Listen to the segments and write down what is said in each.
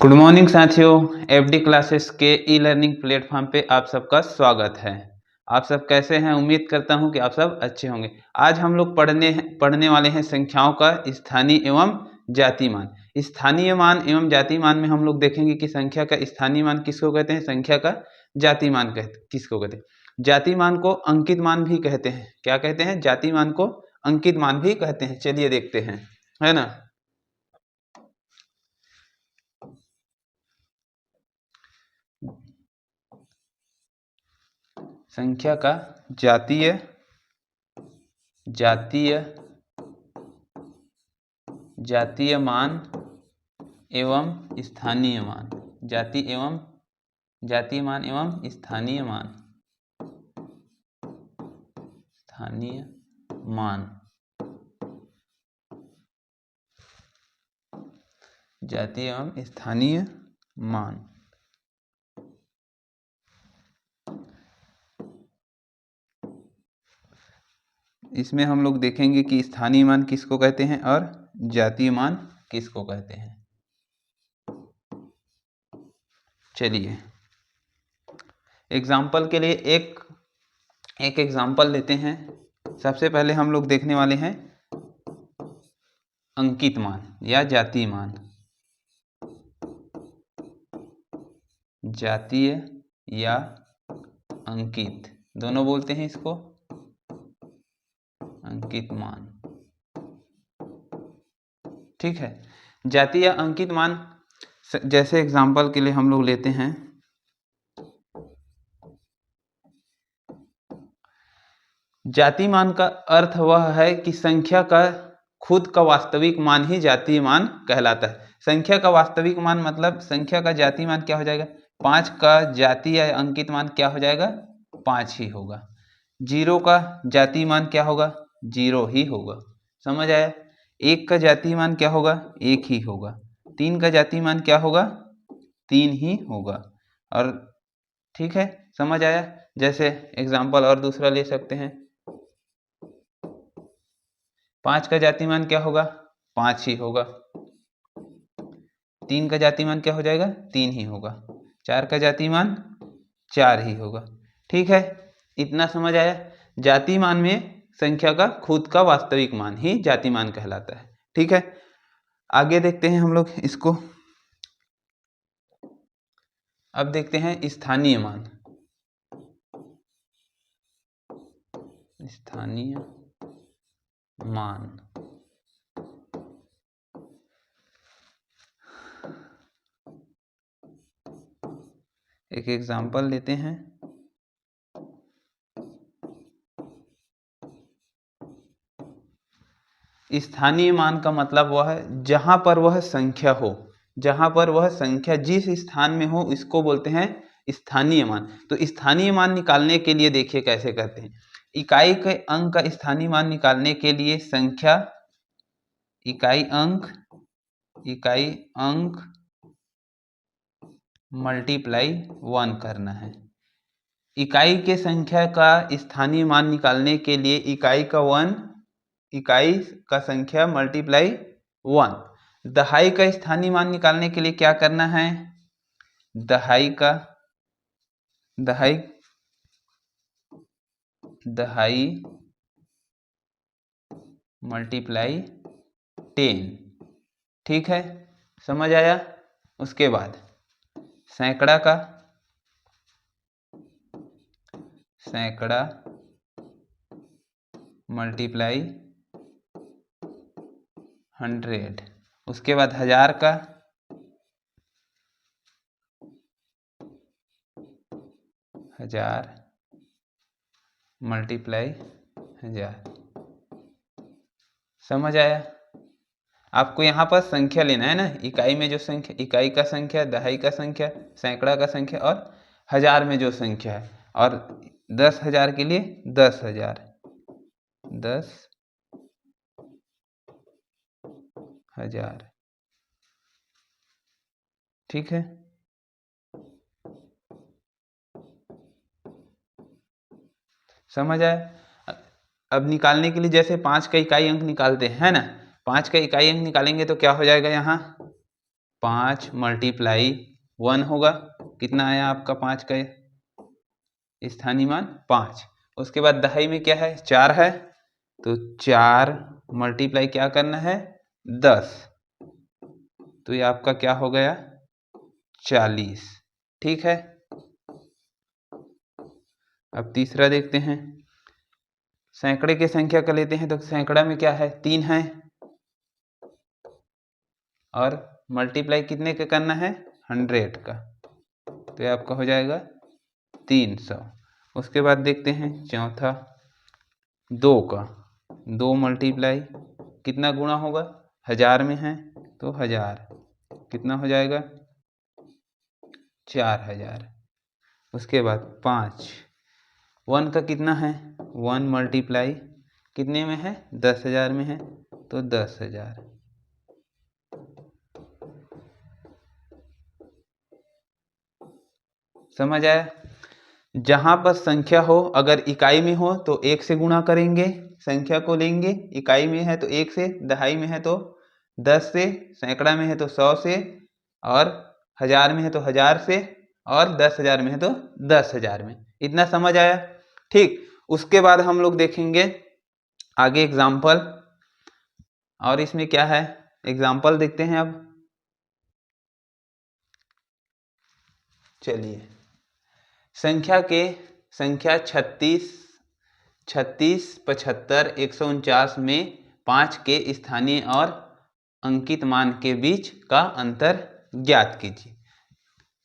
Good morning साथियों, FD classes के e learning platform पे आप सबका स्वागत है। आप सब कैसे हैं? उम्मीद करता हूं कि आप सब अच्छे होंगे। आज हम लोग पढ़ने वाले हैं संख्याओं का स्थानीय एवं जातीय मान। स्थानीय मान एवं जातीय मान में हम लोग देखेंगे कि संख्या का स्थानीय मान किसको कहते हैं, संख्या का जातीय मान किसको कहते हैं। जातीय मान को अंकित मान भी कहते हैं। क्या कहते हैं? जातीय मान को अंकित मान भी कहते हैं। चलिए देखते हैं, है ना। संख्या का जातीय मान एवं स्थानीय मान, जातीय मान एवं स्थानीय मान, जातीय एवं स्थानीय मान। इसमें हम लोग देखेंगे कि स्थानीय मान किसको कहते हैं और जातीय मान किसको कहते हैं। चलिए एग्जाम्पल के लिए एक एग्जाम्पल लेते हैं। सबसे पहले हम लोग देखने वाले हैं अंकित मान या जातीय मान। जातीय या अंकित दोनों बोलते हैं इसको, अंकित मान। ठीक है, जातीय या अंकित मान जैसे एग्जाम्पल के लिए हम लोग लेते हैं जातीय मान का अर्थ वह है कि संख्या का खुद का वास्तविक मान ही जातीय मान कहलाता है। संख्या का वास्तविक मान मतलब संख्या का जातीय मान क्या हो जाएगा? 5 का जातीय या अंकित मान क्या हो जाएगा? 5 ही होगा। 0 का जातीय मान क्या होगा? 0 ही होगा। समझ आया? 1 का जातीय मान क्या होगा? 1 ही होगा। 3 का जातीय मान क्या होगा? 3 ही होगा। और ठीक है, समझ आया? जैसे एग्जाम्पल और दूसरा ले सकते हैं। 5 का जातीय मान क्या होगा? 5 ही होगा। 3 का जातीय मान क्या हो जाएगा? 3 ही होगा। 4 का जातीय मान 4 ही होगा। ठीक है, इतना समझ आया? जातीय मान में संख्या का खुद का वास्तविक मान ही जातीय मान कहलाता है। ठीक है, आगे देखते हैं हम लोग इसको। अब देखते हैं स्थानीय मान। स्थानीय मान एक एग्जाम्पल लेते हैं। स्थानीय मान का मतलब वह है जहां पर वह संख्या हो, जहां पर वह संख्या जिस स्थान में हो इसको बोलते हैं स्थानीय मान। तो स्थानीय मान निकालने के लिए देखिए कैसे करते हैं। इकाई के अंक का स्थानीय मान निकालने के लिए संख्या इकाई अंक मल्टीप्लाई 1 करना है। इकाई के संख्या का स्थानीय मान निकालने के लिए इकाई का संख्या मल्टीप्लाई 1। दहाई का स्थानीय मान निकालने के लिए क्या करना है? दहाई मल्टीप्लाई 10। ठीक है, समझ आया? उसके बाद सैकड़ा मल्टीप्लाई 100। उसके बाद 1000 मल्टीप्लाई 1000। समझ आया? आपको यहाँ पर संख्या लेना है ना, इकाई में जो संख्या, इकाई का संख्या, दहाई का संख्या, सैकड़ा का संख्या और 1000 में जो संख्या है। और 10,000 के लिए 10,000, 10,000। ठीक है, समझ आया? अब निकालने के लिए जैसे 5 का इकाई अंक निकालते हैं ना, 5 का इकाई अंक निकालेंगे तो क्या हो जाएगा? यहाँ 5 मल्टीप्लाई 1 होगा। कितना आया आपका 5 का स्थानीय मान 5। उसके बाद दहाई में क्या है 4 है, तो 4 मल्टीप्लाई क्या करना है 10, तो ये आपका क्या हो गया 40। ठीक है, अब तीसरा देखते हैं। सैकड़े की संख्या का लेते हैं, तो सैकड़ा में क्या है 3 है, और मल्टीप्लाई कितने का करना है 100 का, तो ये आपका हो जाएगा 300। उसके बाद देखते हैं चौथा 2 का, 2 मल्टीप्लाई कितना गुणा होगा 1000 में है, तो 1000 कितना हो जाएगा 4000। उसके बाद 5 1 का कितना है 1 मल्टीप्लाई कितने में है 10,000 में है, तो 10,000। समझ आया। जहां पर संख्या हो अगर इकाई में हो तो 1 से गुणा करेंगे, संख्या को लेंगे, इकाई में है तो 1 से, दहाई में है तो 10 से, सैकड़ा में है तो 100 से, और 1000 में है तो 1000 से, और 10,000 में है तो 10,000 में। इतना समझ आया। ठीक, उसके बाद हम लोग देखेंगे आगे एग्जाम्पल, और इसमें क्या है एग्जाम्पल देखते हैं। अब चलिए, संख्या 36, 75, 149 में 5 के स्थानीय और अंकित मान के बीच का अंतर ज्ञात कीजिए।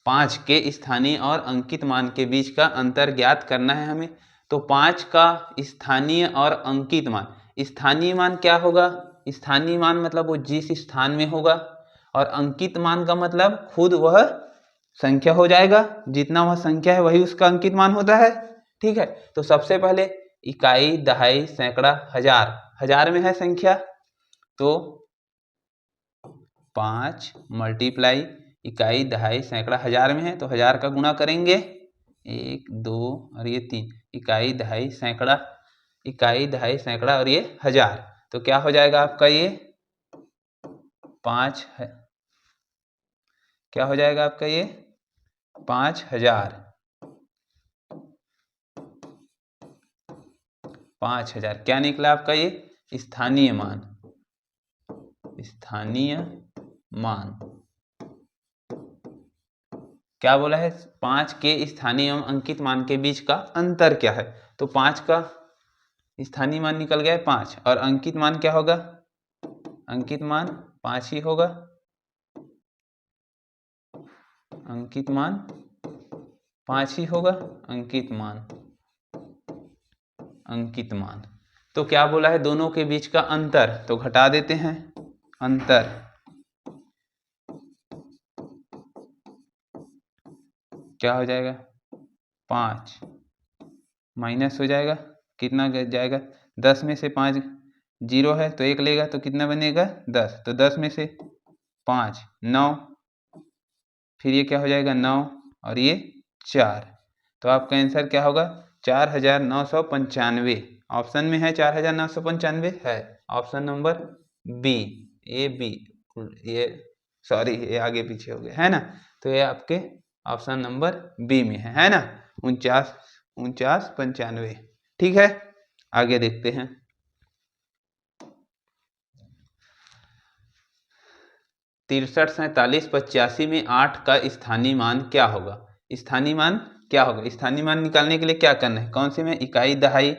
5 के स्थानीय और अंकित मान के बीच का अंतर ज्ञात करना है हमें। तो 5 का स्थानीय और अंकित मान, स्थानीय मान क्या होगा, स्थानीय मान मतलब वो जिस स्थान में होगा, और अंकित मान का मतलब खुद वह संख्या हो जाएगा, जितना वह संख्या है वही उसका अंकित मान होता है। ठीक है, तो सबसे पहले इकाई, दहाई, सैकड़ा, हजार, हजार में है संख्या, तो 5 मल्टीप्लाई इकाई, दहाई, सैकड़ा 1000 में है, तो 1000 का गुणा करेंगे 1 2 और ये 3, इकाई, दहाई, सैकड़ा, इकाई, दहाई, सैकड़ा और ये 1000, तो क्या हो जाएगा आपका ये 5 है, क्या हो जाएगा आपका ये 5000। 5000 क्या निकला आपका ये स्थानीय मान, स्थानीय मान। क्या बोला है 5 के स्थानीय एवं अंकित मान के बीच का अंतर क्या है, तो 5 का स्थानीय मान निकल गया है 5, और अंकित मान क्या होगा, अंकित मान 5 ही होगा, अंकित मान 5 ही होगा, अंकित मान, अंकित मान। तो क्या बोला है दोनों के बीच का अंतर, तो घटा देते हैं अंतर, क्या हो जाएगा 5 माइनस हो जाएगा, कितना जाएगा 10 में से 5 जीरो है तो 1 लेगा तो कितना बनेगा 10, तो 10 में से 5 9, फिर ये क्या हो जाएगा 9 और ये 4, तो आपका आंसर क्या होगा 4995। ऑप्शन में है 4995 है, option number B, A B, ये सॉरी ये आगे पीछे हो गया है ना, तो ये आपके ऑप्शन नंबर बी में है ना 4995। ठीक है, आगे देखते हैं। 63, 47, 85 में 8 का स्थानीय मान क्या होगा, स्थानीय मान क्या होगा, स्थानीय मान निकालने के लिए क्या करना है, कौन से में इकाई, दहाई,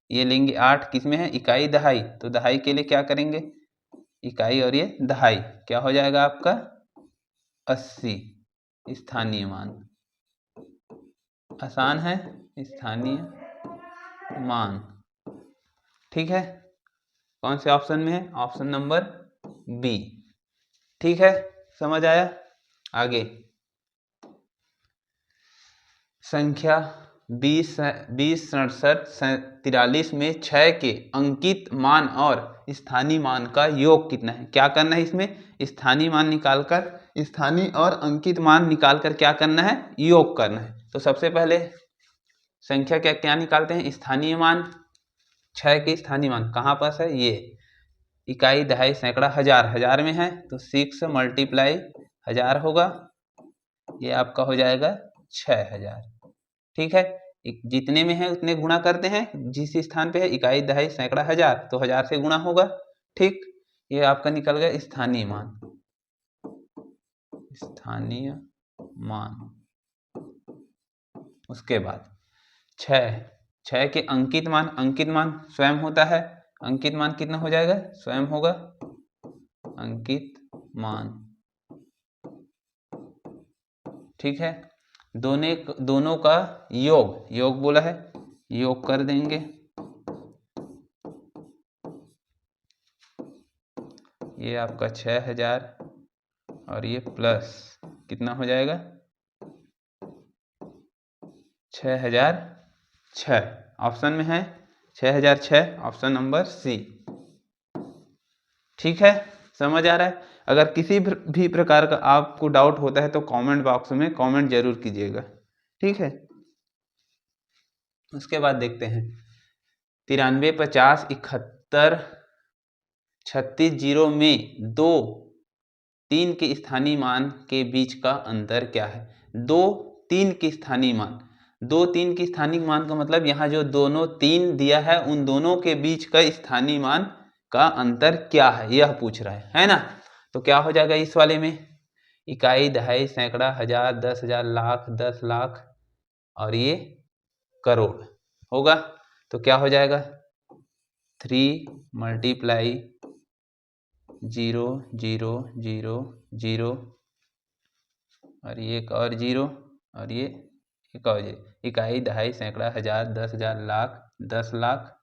ये लेंगे 8 किस में है इकाई, दहाई, तो दहाई के लिए क्या करेंगे इकाई और ये दहाई, क्या हो जाएगा आपका 80 स्थानीय मान, आसान है स्थानीय मान। ठीक है, कौन से ऑप्शन में है, ऑप्शन नंबर बी। ठीक है, समझ आया। आगे संख्या 20, 67, 43 में 6 के अंकित मान और स्थानीय मान का योग कितना है, क्या करना है इसमें स्थानीय मान निकालकर, स्थानीय और अंकित मान निकालकर क्या करना है योग करना है। तो सबसे पहले संख्या क्या क्या निकालते हैं स्थानीय मान, 6 के स्थानीय मान कहाँ पास है ये इकाई दहाई सैकड़ा हजार, हजार में है तो 6 मल्टीप्लाई 1000 होगा, ये आपका हो जाएगा 6000। ठीक है, जितने में है उतने गुणा करते हैं, जिस स्थान पे है इकाई दहाई सैकड़ा हजार तो 1000 से गुणा होगा। ठीक, ये आपका निकल गया स्थानीय मान, स्थानीय मान। उसके बाद 6 के अंकित मान, अंकित मान स्वयं होता है, अंकित मान कितना हो जाएगा, स्वयं होगा अंकित मान। ठीक है, दोनों का योग, योग बोला है, योग कर देंगे, ये आपका 6000 और ये प्लस कितना हो जाएगा 6006, ऑप्शन में है 6006, ऑप्शन नंबर सी। ठीक है, समझ आ रहा है। अगर किसी भी प्रकार का आपको डाउट होता है तो कमेंट बॉक्स में कमेंट जरूर कीजिएगा। ठीक है, उसके बाद देखते हैं 93, 50, 71, 36 जीरो में 2, 3 के स्थानीय मान के बीच का अंतर क्या है। 2, 3 के स्थानीय मान, 2, 3 के स्थानीय मान का मतलब यहाँ जो दोनों 3 दिया है उन दोनों के बीच का स्थानीय मान का अंतर क्या है, यह पूछ रहा है ना। तो क्या हो जाएगा इस वाले में, इकाई दहाई सैकड़ा हजार, 10,000, लाख, 10 लाख और ये करोड़ होगा। तो क्या हो जाएगा 3 मल्टीप्लाई 0 0 0 0 और ये एक और 0 और ये एक और 0, इकाई दहाई सैकड़ा हजार, 10,000, लाख, 10 लाख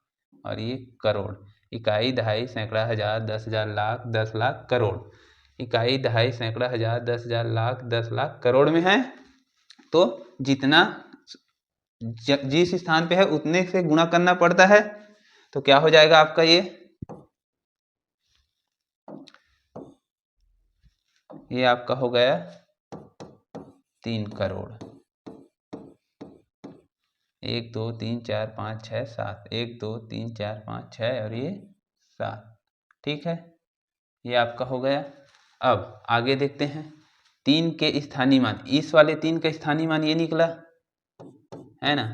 और ये करोड़, इकाई दहाई सैकड़ा हजार, 10,000, लाख, 10 लाख करोड़, इकाई दहाई सैकड़ा हजार, 10,000, लाख, 10 लाख करोड़ में है। तो जितना जिस स्थान पे है उतने से गुणा करना पड़ता है। तो क्या हो जाएगा आपका ये आपका हो गया 3 करोड़। 1 2 3 4 5 6 7, 1 2 3 4 5 6 और ये 7। ठीक है, ये आपका हो गया। अब आगे देखते हैं 3 के स्थानीय मान, इस वाले 3 का स्थानीय मान ये निकला है ना।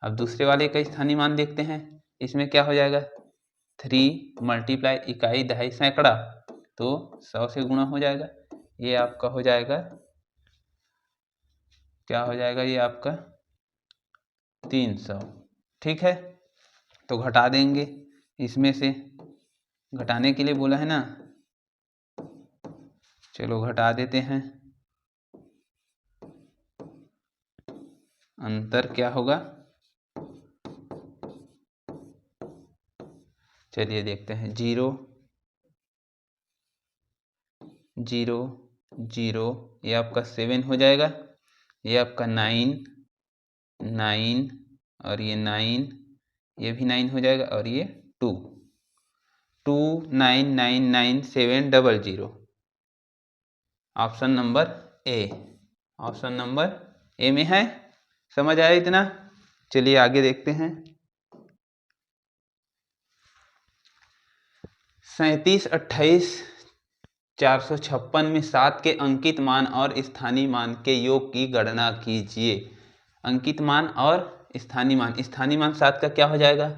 अब दूसरे वाले का स्थानीय मान देखते हैं, इसमें क्या हो जाएगा 3 मल्टीप्लाई इकाई दहाई सैकड़ा तो 100 से गुणा हो जाएगा, ये आपका हो जाएगा, क्या हो जाएगा ये आपका 300। ठीक है, तो घटा देंगे, इसमें से घटाने के लिए बोला है ना, चलो घटा देते हैं। अंतर क्या होगा, चलिए देखते हैं, 0 0 0, ये आपका 7 हो जाएगा, ये आपका 9 9 और ये 9, ये भी 9 हो जाएगा और ये 2 2 9 9 9 7 00, option number A, option number A में है। समझ आया इतना, चलिए आगे देखते हैं 37, 28, 456 में 7 के अंकित मान और स्थानीय मान के योग की गणना कीजिए। अंकित मान और स्थानीय मान, स्थानीय मान 7 का क्या हो जाएगा,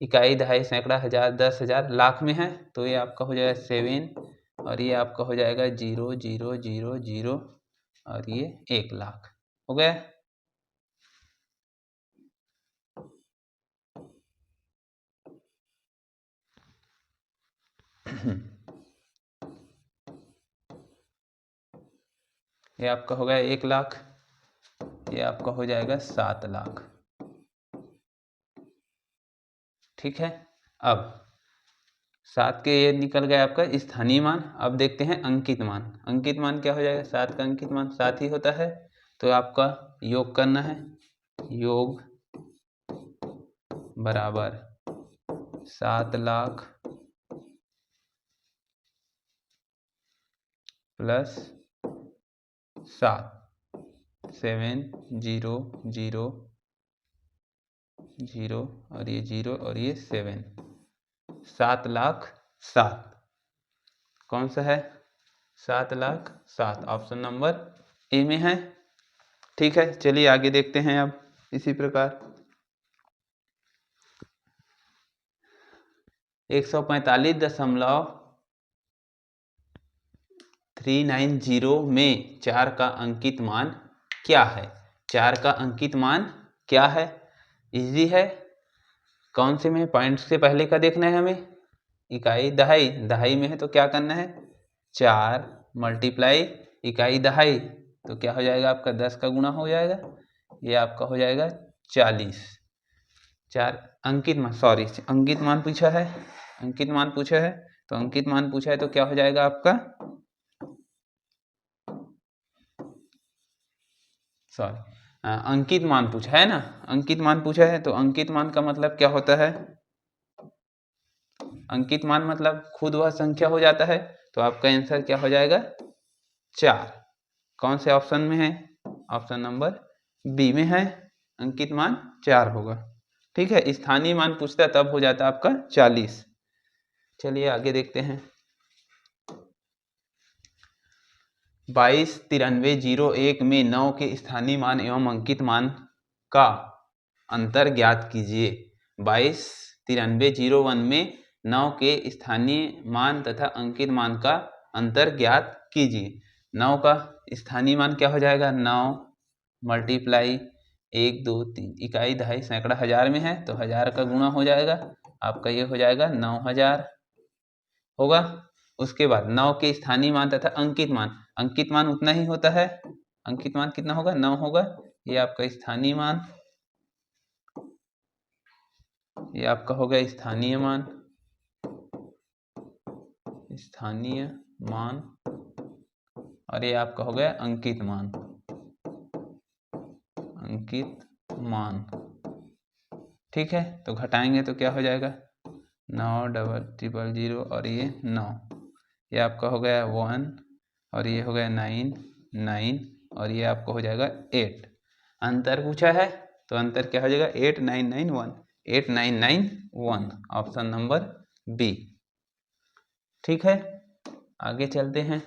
इकाई दहाई सैकड़ा हजार, 10,000, लाख में है तो ये आपका हो जाएगा 7 और ये आपका हो जाएगा 0 0 0 0 और ये 1 लाख हो गया। ये आपका हो गया 1 लाख, ये आपका हो जाएगा 7 लाख। ठीक है, अब 7 के ये निकल गया आपका स्थानीय मान। अब देखते हैं अंकित मान, अंकित मान क्या हो जाएगा, 7 का अंकित मान 7 ही होता है तो आपका योग करना है, योग बराबर 7 लाख प्लस 7, 7 0 0 0 और ये 0 और ये 7, 7 लाख 7। कौन सा है? 7,07,000। ऑप्शन नंबर ए में है। ठीक है, चलिए आगे देखते हैं अब इसी प्रकार 145.390 में 4 का अंकित मान क्या है? 4 का अंकित मान क्या है? इजी है। कौन से में? पॉइंट से पहले का देखना है हमें। इकाई दहाई, दहाई में है तो क्या करना है? 4 मल्टीप्लाई इकाई दहाई, तो क्या हो जाएगा आपका? 10 का गुणा हो जाएगा, ये आपका हो जाएगा 40। 4 अंकित मान, सॉरी अंकित मान पूछा है, अंकित मान पूछा है, तो अंकित मान पूछा है तो क्या हो जाएगा आपका? सॉरी अंकित मान पूछा है ना, अंकित मान पूछा है, तो अंकित मान का मतलब क्या होता है? अंकित मान मतलब खुद वह संख्या हो जाता है, तो आपका आंसर क्या हो जाएगा? 4। कौन से ऑप्शन में है? ऑप्शन नंबर बी में है, अंकित मान 4 होगा। ठीक है, स्थानीय मान पूछता है तब हो जाता है आपका 40। चलिए आगे देखते हैं 229301 में 9 के स्थानीय मान एवं अंकित मान का अंतर ज्ञात कीजिए। 229301 में 9 के स्थानीय मान तथा अंकित मान का अंतर ज्ञात कीजिए। 9 का स्थानीय मान क्या हो जाएगा? 9 मल्टीप्लाई 1 2 3 इकाई दहाई सैकड़ा हजार में है, तो 1000 का गुणा हो जाएगा, आपका ये हो जाएगा 9000 होगा। उसके बाद 9 के स्थानीय मान तथा अंकित मान उतना ही होता है। अंकित मान कितना होगा? 9 होगा। ये आपका स्थानीय मान, ये आपका हो गया स्थानीय मान, स्थानीय मान, और ये आपका हो गया अंकित मान, अंकित मान। ठीक है, तो घटाएंगे तो क्या हो जाएगा? 9,000,000 और ये 9, ये आपका हो गया 1 और ये हो गया 9 9 और ये आपको हो जाएगा 8। अंतर पूछा है तो अंतर क्या हो जाएगा? 8991, 8991, ऑप्शन नंबर बी। ठीक है, आगे चलते हैं।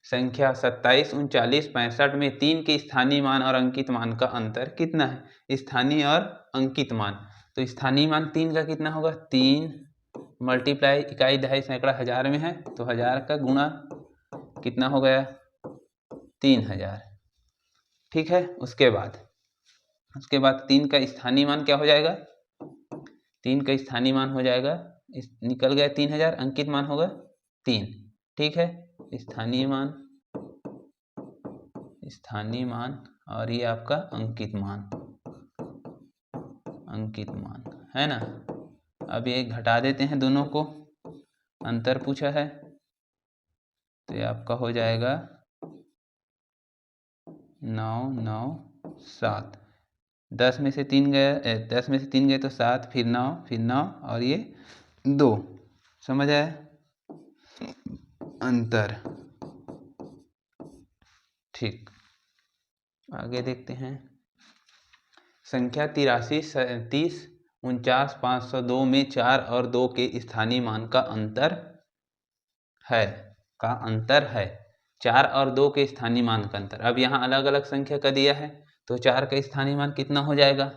संख्या 27 39 65 में 3 के स्थानीय मान और अंकित मान का अंतर कितना है? स्थानीय और अंकित मान, तो स्थानीय मान 3 का कितना होगा? 3 मल्टीप्लाई इकाई दहाई सैकड़ा हजार में है, तो 1000 का गुणा कितना हो गया? 3000। ठीक है, उसके बाद 3 का स्थानीय मान क्या हो जाएगा? 3 का स्थानीय मान हो जाएगा, निकल गया 3000, अंकित मान होगा 3। ठीक है, स्थानीय मान और ये आपका अंकित मान है ना। अब ये घटा देते हैं दोनों को, अंतर पूछा है तो ये आपका हो जाएगा 997। 10 में से 3 गए, 10 में से 3 गए तो 7, फिर 9, फिर 9 और ये 2। समझ आया अंतर? ठीक, आगे देखते हैं। संख्या 83 37 49 502 में 4 और 2 के स्थानीय मान का अंतर है, 4 और 2 के स्थानीय मान का अंतर। अब यहाँ अलग अलग संख्या का दिया है, तो 4 का स्थानीय मान कितना हो जाएगा?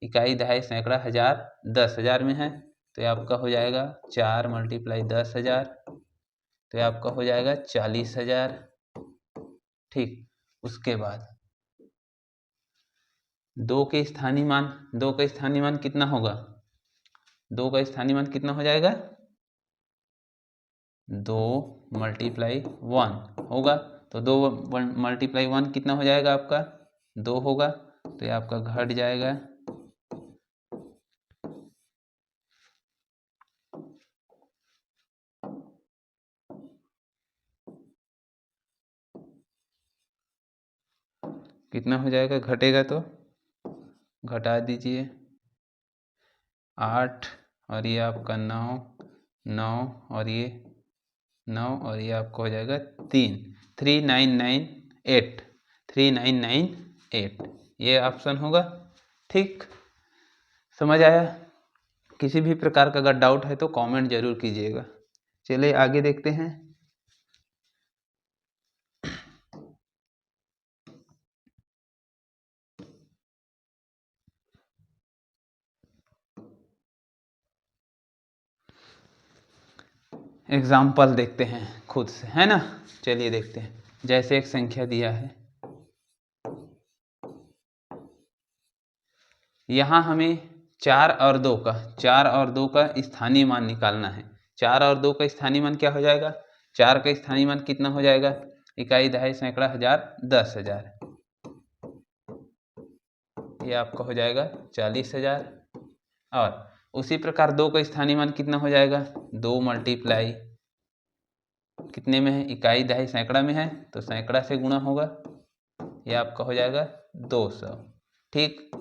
इकाई दहाई सैकड़ा हजार 10,000 में है, तो ये आपका हो जाएगा 4 मल्टीप्लाई 10,000, तो ये आपका हो जाएगा 40,000। ठीक, उसके बाद 2 के स्थानीय मान, 2 का स्थानीय मान कितना होगा? 2 का स्थानीय मान कितना हो जाएगा? 2 मल्टीप्लाई 1 होगा, तो 2 मल्टीप्लाई 1 कितना हो जाएगा आपका? 2 होगा, तो ये आपका घट जाएगा। कितना हो जाएगा? घटेगा तो घटा दीजिए, 8 और ये आपका 9 9 और ये 9 और ये आपको हो जाएगा 3, 3998, 3998 ये ऑप्शन होगा। ठीक, समझ आया? किसी भी प्रकार का अगर डाउट है तो कमेंट जरूर कीजिएगा। चलिए आगे देखते हैं। एग्जाम्पल देखते हैं खुद से, है ना। चलिए देखते हैं। जैसे एक संख्या दिया है, यहाँ हमें 4 और 2 का स्थानीय मान निकालना है। 4 और 2 का स्थानीय मान क्या हो जाएगा? 4 का स्थानीय मान कितना हो जाएगा? इकाई, दहाई, सैकड़ा, हजार, 10,000। ये आपका हो जाएगा 40,000। और उसी प्रकार 2 का स्थानीय मान कितना हो जाएगा? 2 मल्टीप्लाई कितने में है? इकाई, दहाई, सैकड़ा में है, तो सैकड़ा से गुणा होगा। ये आपका हो जाएगा 200। ठीक।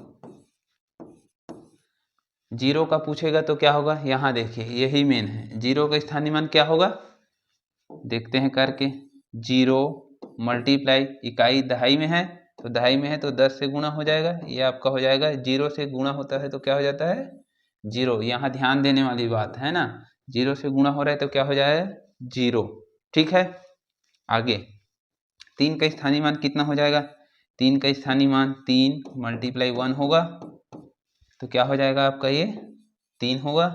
0 का पूछेगा तो क्या होगा? यहाँ देखिए यही मेन है। 0 का स्थानीय मान क्या होगा? देखते हैं करके। 0 मल्टीप्लाई इकाई दहाई में है, तो दहाई में है तो 10 से गुणा हो जाएगा। ये आपका हो जाएगा 0 से गुणा होता है तो क्या हो जाता है? 0। यहाँ ध्यान देने वाली बात है ना, 0 से गुणा हो रहा है तो क्या हो जाएगा? 0। ठीक है। आगे 3 का स्थानीय मान कितना हो जाएगा? 3 का स्थानीय मान 3 मल्टीप्लाई 1 होगा, तो क्या हो जाएगा आपका? ये 3 होगा।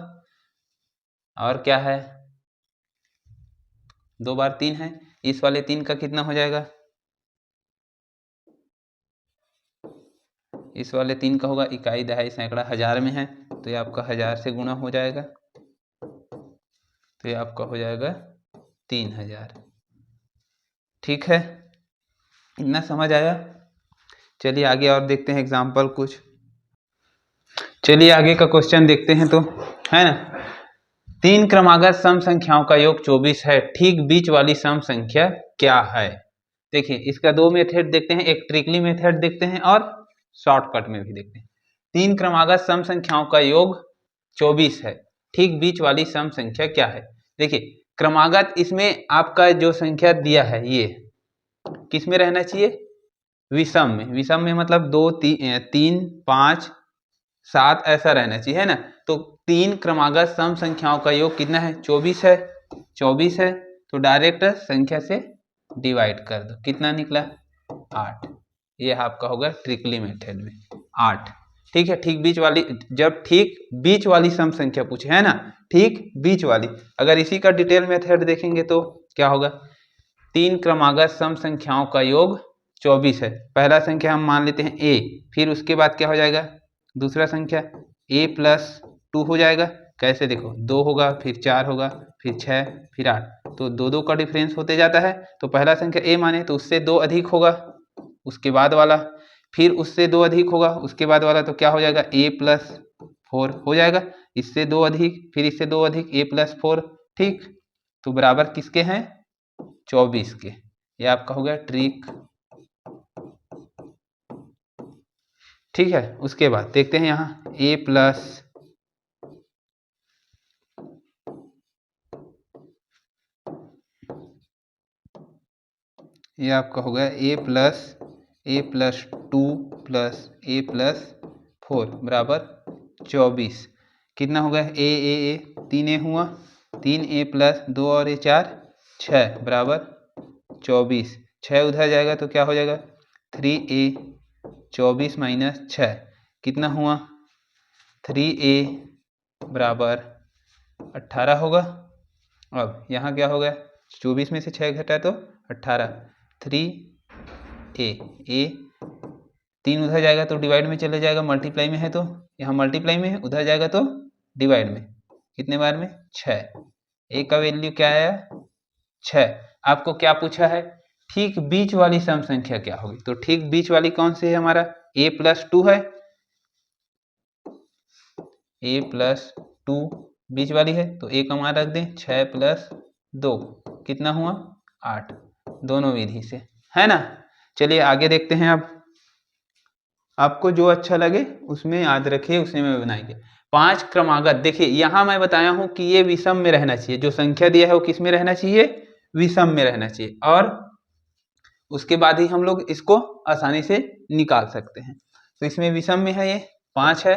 और क्या है? 2 बार 3 है, इस वाले 3 का कितना हो जाएगा? इस वाले 3 का होगा इकाई, दहाई, सैकड़ा, हजार में है, तो ये आपका 1000 से गुणा हो जाएगा, तो ये आपका हो जाएगा 3000। ठीक है, इतना समझ आया? चलिए आगे और देखते हैं एग्जाम्पल कुछ। चलिए आगे का क्वेश्चन देखते हैं तो, है ना। 3 क्रमागत सम संख्याओं का योग 24 है, ठीक बीच वाली सम संख्या क्या है? देखिए इसका 2 मेथड देखते हैं, एक ट्रिकली मेथड देखते हैं और शॉर्टकट में भी देखते हैं। 3 क्रमागत सम संख्याओं का योग 24 है, ठीक बीच वाली सम संख्या क्या है? देखिए क्रमागत, इसमें आपका जो संख्या दिया है ये किस में रहना चाहिए? विषम में। विषम में मतलब 2, 3, 5, 7 ऐसा रहना चाहिए, है ना। तो 3 क्रमागत सम संख्याओं का योग कितना है? 24 है। 24 है तो डायरेक्ट संख्या से डिवाइड कर दो, कितना निकला? 8। ये आपका होगा ट्रिकली मेथड में 8। ठीक है। ठीक बीच वाली, जब ठीक बीच वाली सम संख्या पूछे, है ना, ठीक बीच वाली। अगर इसी का डिटेल मेथड देखेंगे तो क्या होगा? 3 क्रमागत सम संख्याओं का योग 24 है। पहला संख्या हम मान लेते हैं a, फिर उसके बाद क्या हो जाएगा? दूसरा संख्या a प्लस 2 हो जाएगा। कैसे? देखो 2 होगा, फिर 4 होगा, फिर 6, फिर 8, तो 2 का डिफरेंस होते जाता है। तो पहला संख्या a माने तो उससे 2 अधिक होगा, उसके बाद वाला, फिर उससे 2 अधिक होगा, उसके बाद वाला, तो क्या हो जाएगा? a प्लस 4 हो जाएगा। इससे 2 अधिक, फिर इससे 2 अधिक, a प्लस 4। ठीक, तो बराबर किसके हैं? 24 के। ये आपका हो गया ट्रिक। ठीक है। उसके बाद देखते हैं यहाँ a प्लस, ये आपका हो गया a plus 2 plus a plus 4 बराबर 24। कितना हो गया? a 3a हुआ, 3a प्लस 2 और a 4, 6 बराबर 24। 6 उधर जाएगा तो क्या हो जाएगा? 3a, 24 माइनस 6 कितना हुआ? 3a बराबर 18 होगा। अब यहाँ क्या हो गया? 24 में से 6 घटा तो 18, 3a, a 3 उधर जाएगा तो डिवाइड में चले जाएगा, मल्टीप्लाई में है तो यहाँ मल्टीप्लाई में है, उधर जाएगा तो डिवाइड में। कितने बार में? 6। a का वैल्यू क्या आया? 6। आपको क्या पूछा है? ठीक बीच वाली सम संख्या क्या होगी? तो ठीक बीच वाली कौन सी है? हमारा a प्लस 2 है, a प्लस 2 बीच वाली है, तो a का मान रख दें। 6 प्लस 2 कितना हुआ? 8। दोनों विधि से, है ना। चलिए आगे देखते हैं। अब आपको जो अच्छा लगे उसमें याद रखिए, उसी में बनाएंगे। 5 क्रमागत, देखिए यहाँ मैं बताया हूँ कि ये विषम में रहना चाहिए। जो संख्या दिया है वो किस में रहना चाहिए? विषम में रहना चाहिए, और उसके बाद ही हम लोग इसको आसानी से निकाल सकते हैं। तो इसमें विषम में है, ये 5 है।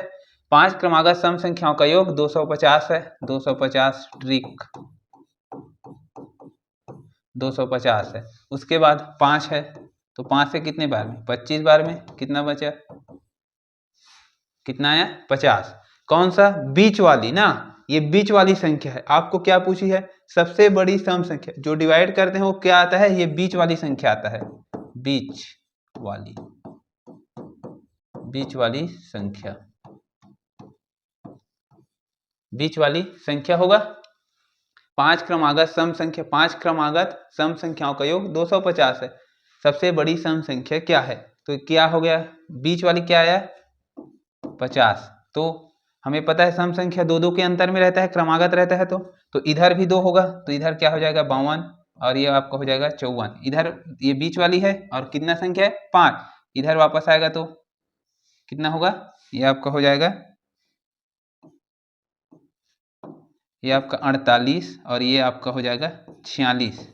5 क्रमागत सम संख्याओं का योग 250 है। 250 ट्रिक 250 है। उसके बाद 5 है, तो 5 से कितने बार में? 25 बार में। कितना बचा? कितना आया? 50। कौन सा? बीच वाली ना, ये बीच वाली संख्या है। आपको क्या पूछी है? सबसे बड़ी सम संख्या। जो डिवाइड करते हैं वो क्या आता है? ये बीच वाली संख्या आता है। बीच वाली संख्या, बीच वाली संख्या होगा। 5 क्रमागत सम संख्या, 5 क्रमागत सम संख्याओं का योग 250 है। सबसे बड़ी सम संख्या क्या है? तो क्या हो गया? बीच वाली क्या आया? 50। तो हमें पता है सम संख्या 2 2 के अंतर में रहता है, क्रमागत रहता है, तो इधर भी 2 होगा, तो इधर क्या हो जाएगा? 52, और ये आपका हो जाएगा 54। इधर ये बीच वाली है और कितना संख्या है? 5। इधर वापस आएगा तो कितना होगा? ये आपका हो जाएगा, ये आपका 48, और ये आपका हो जाएगा 46।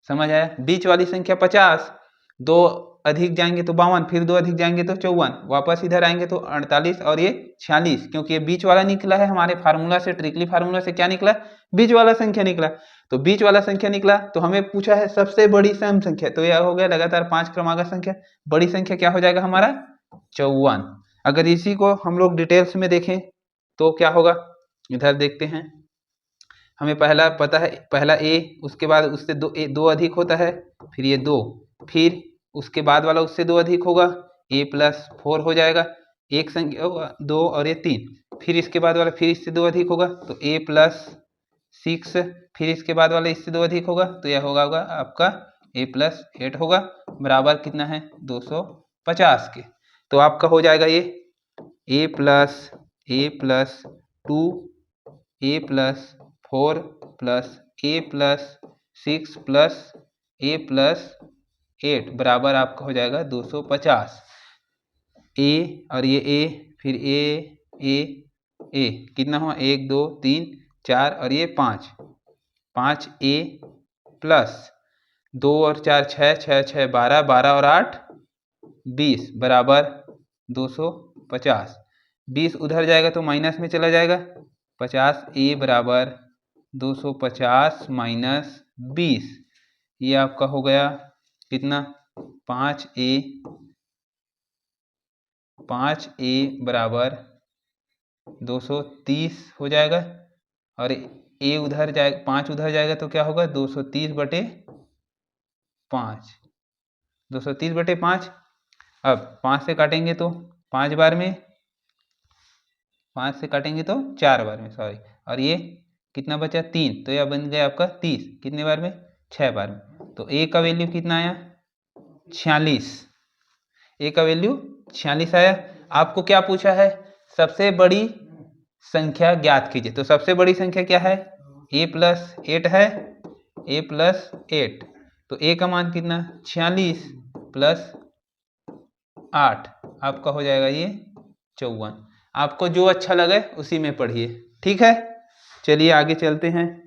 समझ आया? बीच वाली संख्या 50, 2 अधिक जाएंगे तो 52, फिर 2 अधिक जाएंगे तो 54, वापस इधर आएंगे तो 48 और ये 46, क्योंकि ये बीच वाला निकला है हमारे फार्मूला से, ट्रिकली फार्मूला से क्या निकला? बीच वाला संख्या निकला। तो बीच वाला संख्या निकला तो हमें पूछा है सबसे बड़ी सम संख्या, तो यह हो गया लगातार 5 क्रमागत संख्या। बड़ी संख्या क्या हो जाएगा हमारा? 54। अगर इसी को हम लोग डिटेल्स में देखें तो क्या होगा? इधर देखते हैं। हमें पहला पता है, पहला ए, उसके बाद उससे 2 अधिक होता है, फिर ये 2, फिर उसके बाद वाला उससे 2 अधिक होगा, a+4 हो जाएगा। एक संख्या होगा 2 और ये 3, फिर इसके बाद वाला फिर इससे 2 अधिक होगा तो a+6, फिर इसके बाद वाला इससे 2 अधिक होगा तो यह होगा आपका a+8 होगा, बराबर कितना है? 250 के। तो आपका हो जाएगा ये a+2 a+4 a+6 a+8 बराबर आपका हो जाएगा 250। ए और ये ए, फिर ए कितना हुआ? 1 2 3 4 और ये 5, 5a प्लस 2 और 4 6 6 6 12, 12 और 8 20 बराबर 250। 20 उधर जाएगा तो माइनस में चला जाएगा। 50a बराबर 250 माइनस 20, ये आपका हो गया कितना? 5a बराबर 230 हो जाएगा, और a उधर जाएगा, 5 उधर जाएगा तो क्या होगा? 230/5, 230/5। अब 5 से काटेंगे तो 5 बार में, 5 से काटेंगे तो 4 बार में, सॉरी, और ये कितना बचा? 3, तो यह बन गया आपका 30। कितने बार में? 6 बार में। तो a का वैल्यू कितना आया? 46। a का वैल्यू 46 आया। आपको क्या पूछा है? सबसे बड़ी संख्या ज्ञात कीजिए। तो सबसे बड़ी संख्या क्या है? a+8 है, a+8, तो a का मान कितना? 46 + 8 आपका हो जाएगा ये 54। आपको जो अच्छा लगे उसी में पढ़िए, ठीक है। चलिए आगे चलते हैं।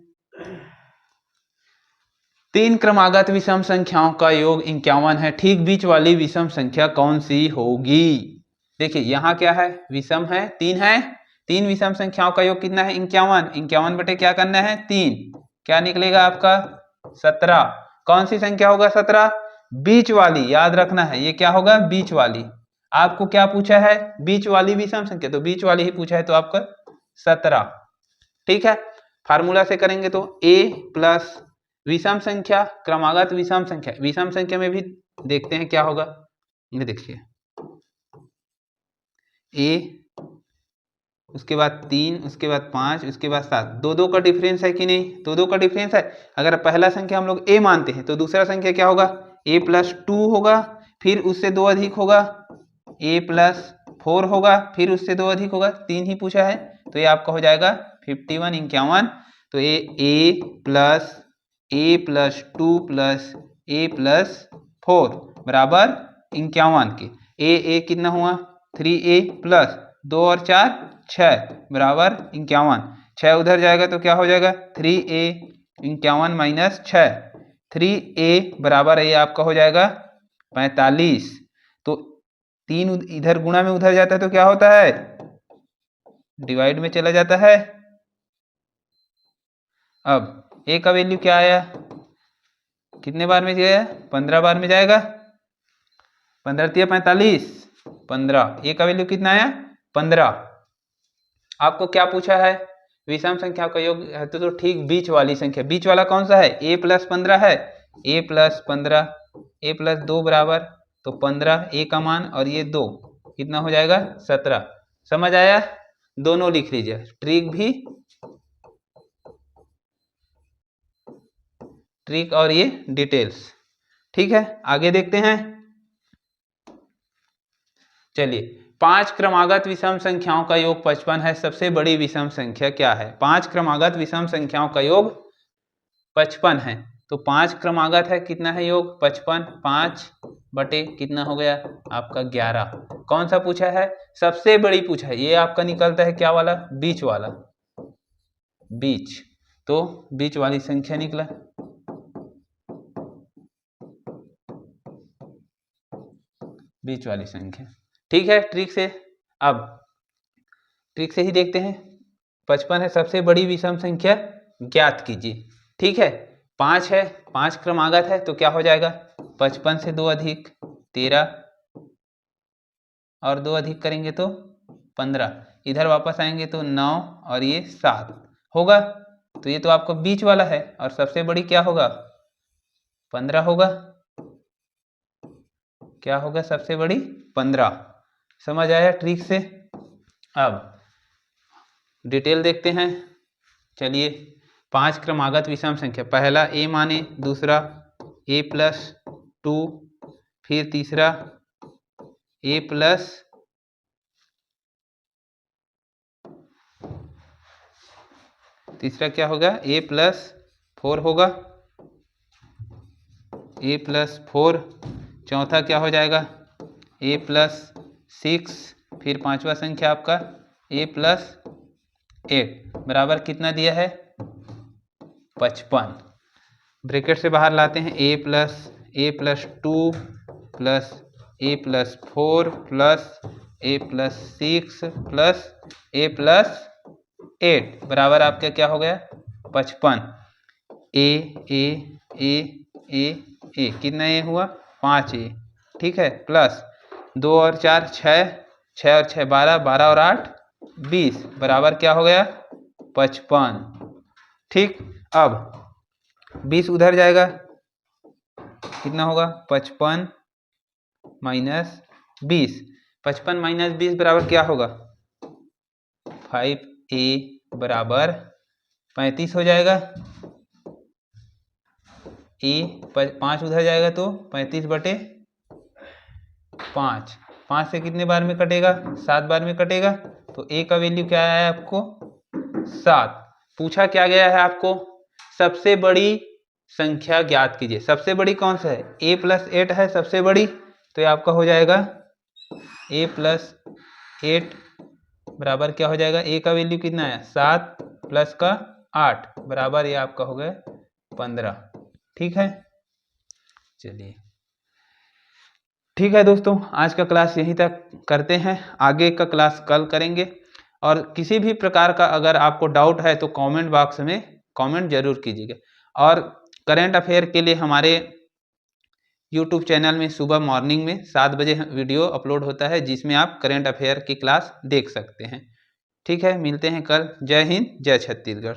3 क्रमागत विषम संख्याओं का योग 51 है। ठीक बीच वाली विषम संख्या कौन सी होगी? देखिए यहाँ क्या है? विषम है, 3 है। 3 विषम संख्याओं का योग कितना है? 51। 51 बटे क्या करना है? 3, क्या निकलेगा आपका? 17। कौन सी संख्या होगा 17? बीच वाली, याद रखना है, ये क्या होगा? बीच वाली। आपको क्या पूछा है? बीच वाली विषम संख्या, तो बीच वाली ही पूछा है, तो आपका 17, ठीक है। फार्मूला से करेंगे तो a प्लस विषम संख्या क्रमागत विषम संख्या, विषम संख्या में भी देखते हैं क्या होगा। ये देखिए a, उसके बाद 3, उसके बाद 5, उसके बाद 7, 2 2 का डिफरेंस है कि नहीं? 2 2 का डिफरेंस है। अगर पहला संख्या हम लोग a मानते हैं तो दूसरा संख्या क्या होगा? a+2 होगा, फिर उससे 2 अधिक होगा a+4 होगा, फिर उससे 2 अधिक होगा, 3 ही पूछा है, तो ये आपका हो जाएगा 51, 51। तो a+2 + a+4 बराबर 51 के। a कितना हुआ? 3a प्लस 2 और 4 6 बराबर 51। 6 उधर जाएगा तो क्या हो जाएगा? 3a 51 माइनस 6, 3a बराबर ये आपका हो जाएगा 45। तो 3 इधर गुणा में उधर जाता है तो क्या होता है, डिवाइड में चला जाता है। अब ए का वैल्यू क्या आया, कितने बार में गया, 15 बार में जाएगा, 15 तिया 45, 15, ए का वैल्यू कितना आया 15। आपको क्या पूछा है, विषम संख्या का योग है तो ठीक बीच वाली संख्या, बीच वाला कौन सा है, a + 15 है, a + 15, a + 2 बराबर, तो 15 a का मान और ये 2 कितना हो जाएगा 17। समझ आया, दोनों लिख लीजिए, ट्रिक और ये डिटेल्स। ठीक है, आगे देखते हैं। चलिए, 5 क्रमागत विषम संख्याओं का योग 55 है, सबसे बड़ी विषम संख्या क्या है। 5 क्रमागत विषम संख्याओं का योग 55 है, तो 5 क्रमागत है, कितना है योग 55, 5 बटे कितना हो गया आपका 11। कौन सा पूछा है, सबसे बड़ी पूछा है, ये आपका निकलता है क्या वाला, बीच वाला, बीच, तो बीच वाली संख्या निकला। बीच वाली संख्या, ठीक है। ट्रिक से, अब ट्रिक से ही देखते हैं। 55 है, सबसे बड़ी विषम संख्या ज्ञात कीजिए। ठीक है, 5 है, 5 क्रमागत है, तो क्या हो जाएगा 55 से 2 अधिक 13 और 2 अधिक करेंगे तो 15, इधर वापस आएंगे तो 9 और ये 7 होगा, तो ये तो आपको बीच वाला है, और सबसे बड़ी क्या होगा 15 होगा, क्या होगा सबसे बड़ी 15। समझ आया ट्रिक से। अब डिटेल देखते हैं। चलिए, 5 क्रमागत विषम संख्या, पहला a माने, दूसरा a + 2, फिर तीसरा a + तीसरा क्या होगा a + 4 होगा, a + 4, चौथा क्या हो जाएगा a + 6, फिर पांचवा संख्या आपका a + 8 बराबर कितना दिया है 55। ब्रैकेट से बाहर लाते हैं, a + 2 + a + 4 + a + 6 + a + 8 बराबर आपका क्या हो गया 55। ए कितना ए हुआ 5a, ठीक है, प्लस 2 और 4 6, 6 और 6 12, 12 और 8 20 बराबर क्या हो गया 55। ठीक, अब 20 उधर जाएगा, कितना होगा 55 - 20, 55 - 20 बराबर क्या होगा 5a बराबर 35 हो जाएगा। ए 5 उधर जाएगा तो 35 बटे 5, 5 से कितने बार में कटेगा 7 बार में कटेगा, तो ए का वैल्यू क्या आया आपको 7। पूछा क्या गया है आपको, सबसे बड़ी संख्या ज्ञात कीजिए। सबसे बड़ी कौन सा है, a + 8 है सबसे बड़ी, तो ये आपका हो जाएगा a + 8 बराबर क्या हो जाएगा, a का वैल्यू कितना है 7 प्लस का 8 बराबर ये आपका हो गया 15। ठीक है, चलिए ठीक है दोस्तों, आज का क्लास यहीं तक करते हैं, आगे का क्लास कल करेंगे। और किसी भी प्रकार का अगर आपको डाउट है तो कमेंट बॉक्स में कमेंट जरूर कीजिएगा। और करंट अफेयर के लिए हमारे यूट्यूब चैनल में सुबह मॉर्निंग में 7 बजे वीडियो अपलोड होता है, जिसमें आप करंट अफेयर की क्लास देख सकते हैं। ठीक है, मिलते हैं कल। जय हिंद, जय छत्तीसगढ़।